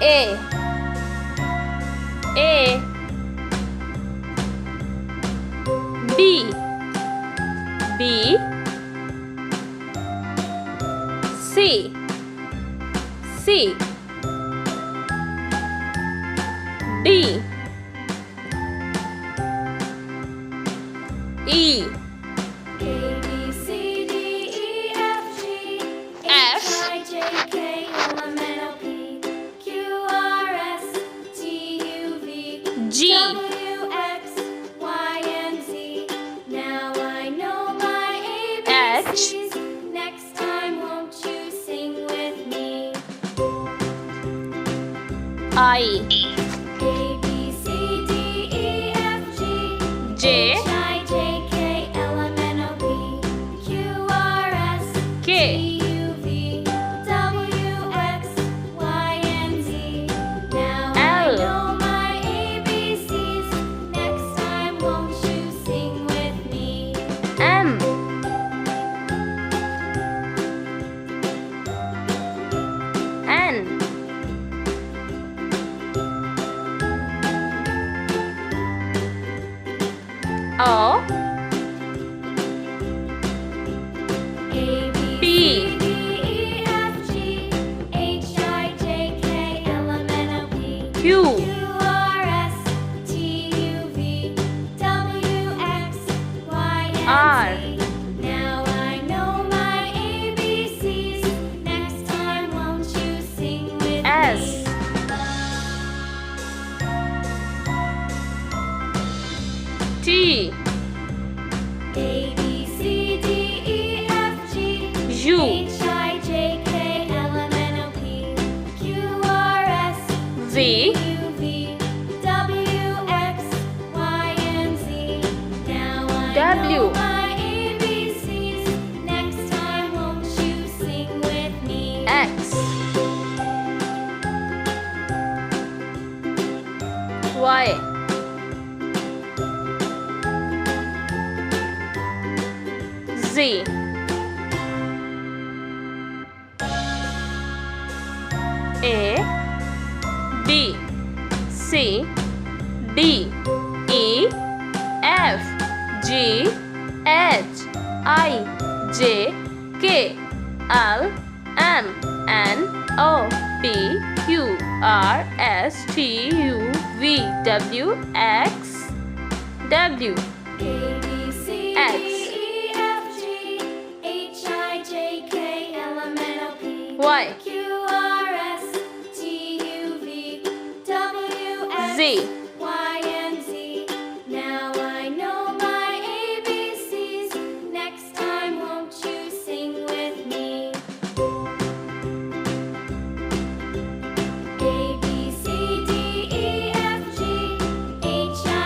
A B C D E A, B, C, D, E, F, G, H, I, J, K, L, M, N, O, P, Q, R, S, T, U, V, G W, X, Y, and Z. Now I know my ABCs. Next time, won't you sing with me? I A, B, C, D, E, F, G, J H, I, J, K, L, M, N, O, P, Q, R, S, K T, U, V, W, X, Y, and Z. Now I L know my ABCs. Next time, won't you sing with me? M N O A, B, P C, D, E, F, G, H, I, J, K, L, M, N, O, P, Q Q, R, S, T, U, V, W, X, Y, R and Z. Now I know my ABCs. Next time, won't you sing with S me? T A, B, C, D, E, F, G, U H, I, J, K, L, M, N, O, P, Q, R, S, V U, V, W, X, Y, and Z. Now I W know my ABCs. Next time, won't you sing with me? X Y Z A B C D E F G H I J K L M N O P Q R S T U V W X W A, B, C, X. D, E, F, G, H, I, J, K, L, M, N, O, P, Y Q, R, S, T, U, V, W, X, Z